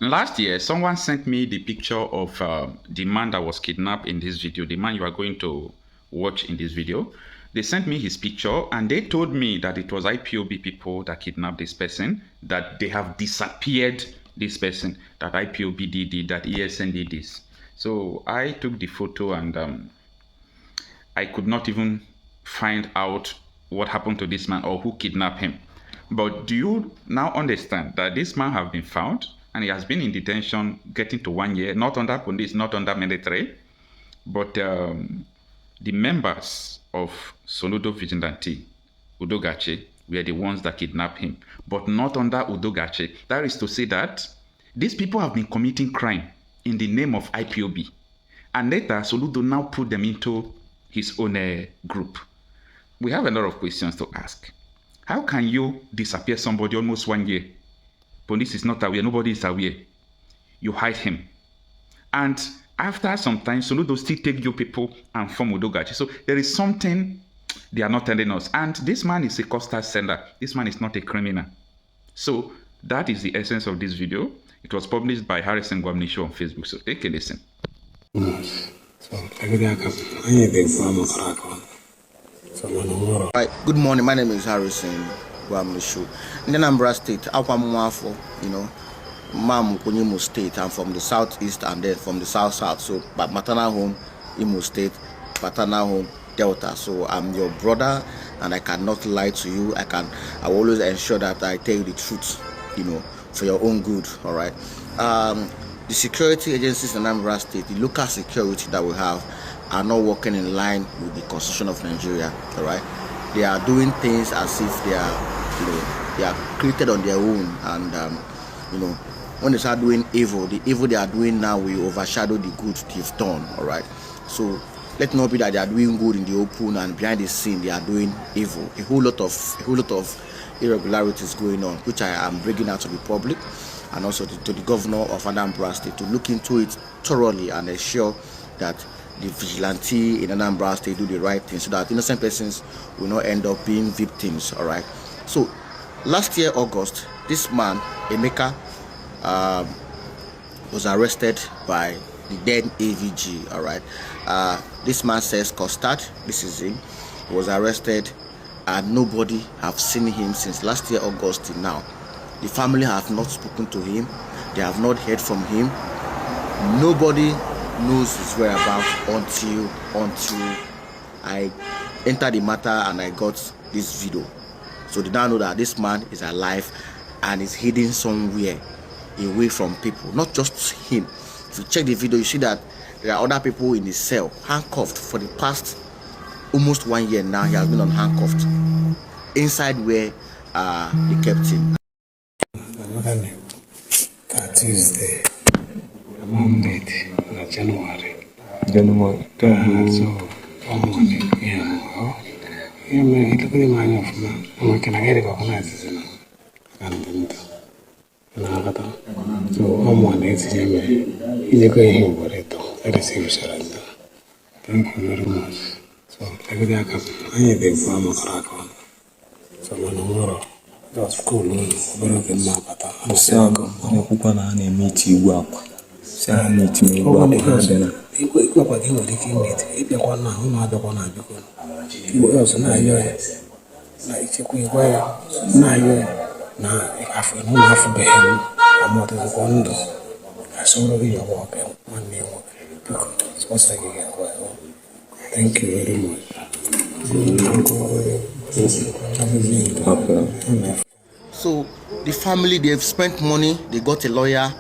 Last year, someone sent me the picture of the man that was kidnapped in this video, the man you are going to watch in this video. They sent me his picture and they told me that it was IPOB people that kidnapped this person, that they have disappeared this person, that IPOB did it, that ESN did this. So I took the photo and I could not even find out what happened to this man or who kidnapped him. But do you now understand that this man has been found and he has been in detention getting to 1 year, not under police, not under military, but the members of Soludo vigilante, Udogache, were the ones that kidnapped him, but not under Udogache. That is to say that these people have been committing crime in the name of IPOB. And later, Soludo now put them into his own group. We have a lot of questions to ask. How can you disappear somebody almost 1 year? Police is not aware, nobody is aware. You hide him. And after some time, Soludo still take you people and form Udogachi. So there is something they are not telling us. And this man is a custard sender. This man is not a criminal. So that is the essence of this video. It was published by Harrison Gwamni Show on Facebook. So take a listen. Right, good morning. My name is Harrison Gwamni Show. In Anambra State, Unlawful, Mam Imo State. I'm from the southeast and then from the south. So, but maternal home, Imo State, paternal home, Delta. So I'm your brother, and I cannot lie to you. I will always ensure that I tell you the truth, for your own good. All right. The security agencies in Anambra State, the local security that we have, are not working in line with the Constitution of Nigeria. All right. They are doing things as if they are created on their own, and when they start doing evil, the evil they are doing now will overshadow the good they've done. All right. So let not be that they are doing good in the open and behind the scene they are doing evil. A whole lot of irregularities going on, which I am bringing out to the public and also to the governor of Anambra State to look into it thoroughly and ensure that the vigilante in Anambra State do the right thing so that innocent persons will not end up being victims. All right. So last year, August, this man, Emeka, was arrested by the then AVG. All right. This man says Custard, this is him, he was arrested and nobody have seen him since last year, August till now. The family have not spoken to him. They have not heard from him. Nobody knows his whereabouts until I entered the matter and I got this video. So they now know that this man is alive and is hidden somewhere away from people, not just him. If you check the video, you see that there are other people in the cell handcuffed for the past almost 1 year now. He has been handcuffed inside where they kept him. Tuesday, Monday, January. So, morning, look at the man of man. I'm going to get recognized. So, morning, it's a going over it. That is him, surrender. Thank you very much. So, I need the farm of Rakon. So, tomorrow. School, na meet you up. Say meet me up. Thank you very much. So the family, they've spent money, they got a lawyer,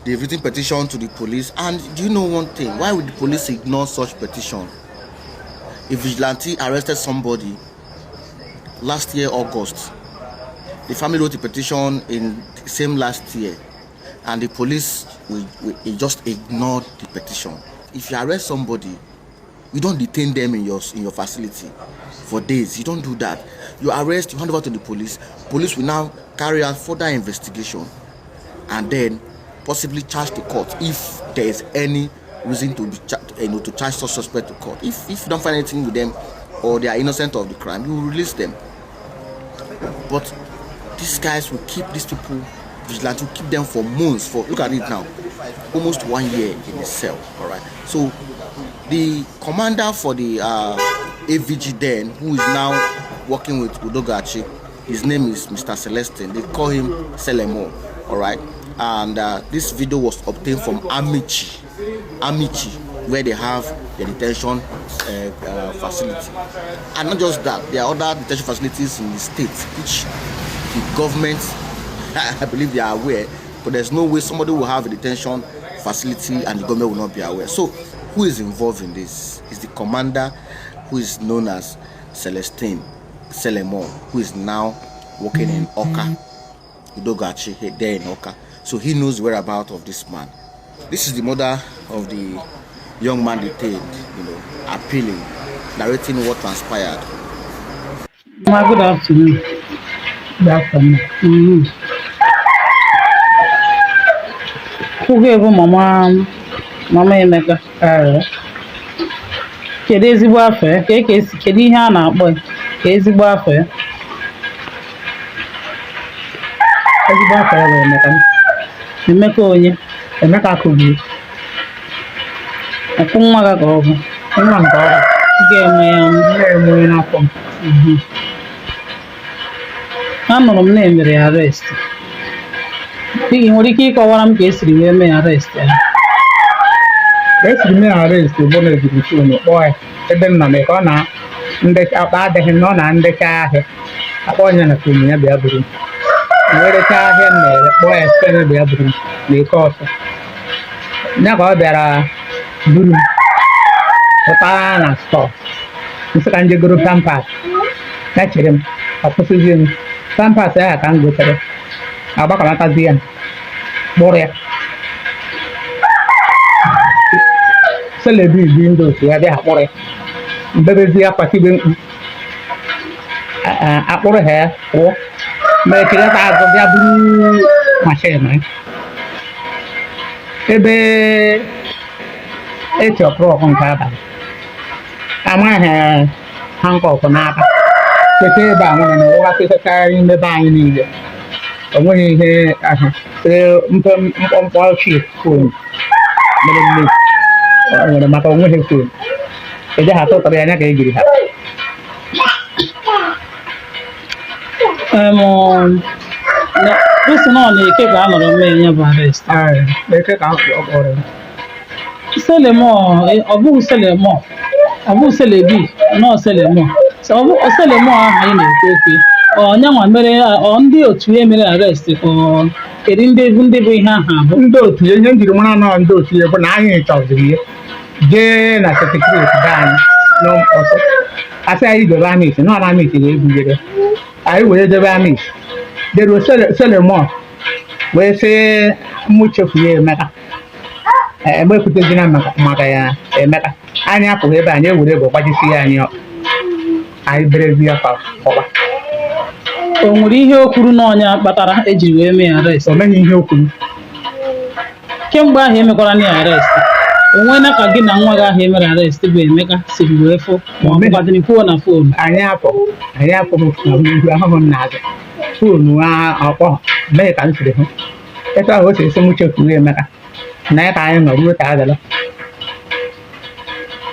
they've written petition to the police. And do you know one thing? Why would the police ignore such petition? A vigilante arrested somebody last year, August. The family wrote a petition in the same last year, and the police will just ignored the petition. If you arrest somebody, you don't detain them in your facility for days. You don't do that. You arrest, you hand over to the police. Police will now carry out further investigation and then possibly charge the court if there is any reason to be to charge such suspect to court. If you don't find anything with them or they are innocent of the crime, you will release them. But these guys will keep these people vigilante will keep them for months. For look at it now, almost 1 year in the cell. All right. So the commander for the AVG then, who is now working with Udogachi, his name is Mr. Celestine. They call him Selemo. All right. And this video was obtained from Amici, where they have the detention facility. And not just that, there are other detention facilities in the state which the government, I believe they are aware, but there's no way somebody will have a detention facility and the government will not be aware. So who is involved in this? Is the commander, who is known as Celestine Selemo, who is now working in Oka, Udogachi, there in Oka. So he knows the whereabouts of this man. This is the mother of the young man detained, appealing, narrating what transpired. Good afternoon. Good afternoon. Who gave Mama Emeka? Kedezi Biafra, Kedi Hana boy, Kezi Biafra. Kezi Biafra, Emeka onye, Emeka Kubi. Akunga ka obo. Nwa ka game na kom. Anụrụ m na emere arrest. Ị nwere ike ịkọwara m ka esiri wee mee arrest ya? Esiri mee arrest bụ na exhibition kpọọ ya ebe nna m ka ọ na ndị akpa adịghị na ọ na ndekọ ahịa akpọ onye na kum ya bịa buru were ka ahịa na kpọọ ya site bịa buru na ike ọsọ ya ka ọ bịara buru pụtara na stọọ nsị ka nje goro pampas ya chere m akwụsịzie m pampas ya ka m gotere agbakọnatazi ya kpụrụ ya selebi bi ndị otu ya bịa kpụrụ ya mbebezi ya kwatibe mkpu akpụrụ ha ya pụọ mere kiri ka azụ bịa buru mashin ebe echi ọkpụrụkụ nke abalị amaghị hankọkụ n'aka kete ebe a nwere na ụwa kịtakarị mmebe anyị niile o nweghị ihe ahụ mkpọmkpọ chi fon mere mme o nwere maka onweghị fon eje ha tụtara ya anya ka e jiri ha This no na-eke ka anọrọ mee nye bụ arrest. eke ka ọ kpọrọ Selemo, ọ bụghị Selemo, ọ bụghị Selebi, nọ Selemo. Selemo ahụ anyị na-ekwu okwu. Onyanwa mere ndị otu ya mere arrest kedu ndị bụ ihe ahụ abụ? Ndị otu ya, ihe njiri mara na ndị otu ya bụ na anyị chọziri ya jee na sekretariat be anyị n'ọsọ asị anyị jebe amịs nọ na amịs wee bujere anyị wee jebe amịs deruo Selemo wee sị mụ chefu ya Emeka egbe ekwutezina maka ya Emeka anyị apụghị ebe anyị ewere ego gbajisi ya anyị berezi ya ọba. O nwere ihe o kwuru n'ọnya kpatara ejiri wee mee arrest? O meghị ihe o kwuru. Kemgbe ahụ emekwara na arrest, o nwere ka gị na nwa gị ahụ emere arrest bụ Emeka siri wee fụ ma ọ bụkwadịrị kwuo na fon? Anyị apụghị na ihu ahụhụ m na-azụ fonu ọkpọ mee ka m siri hụ etu ahụ o si esi m chefuo Emeka na ya ka anyị nọ ruo ka agala.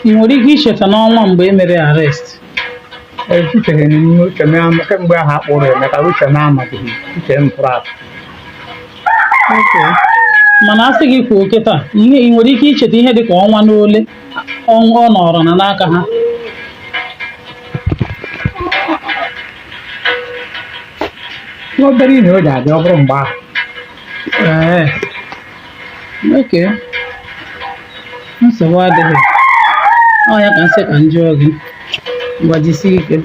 Ị nwere ike icheta n'ọnwa mgbe e mere arrest? Echicheghị n'ime uche m kemgbe ahụ akpọrọ Emeka uche m amaghị uche m pụrụ apụ. Mana asị gị kwuo kịta ị nwere ike icheta ihe dị ka ọnwa n'ole ọ nọrọ na n'aka ha? Obere ihe o ji adị ọ bụrụ mgbe ahụ. Oke, nsogbu adịghị. Ọ ya ka nsị ka njụọ gị, gbajisi ike.